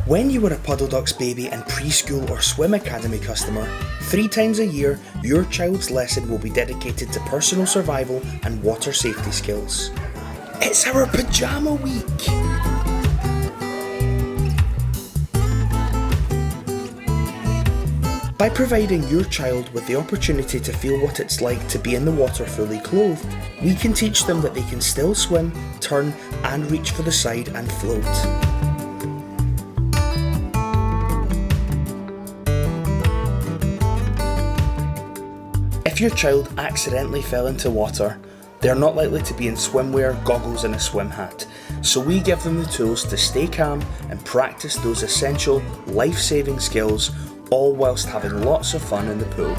When you are a Puddle Ducks baby and preschool or swim academy customer, 3 times a year your child's lesson will be dedicated to personal survival and water safety skills. It's our pyjama week! By providing your child with the opportunity to feel what it's like to be in the water fully clothed, we can teach them that they can still swim, turn and reach for the side and float. If your child accidentally fell into water, they are not likely to be in swimwear, goggles and a swim hat, so we give them the tools to stay calm and practice those essential life-saving skills, all whilst having lots of fun in the pool.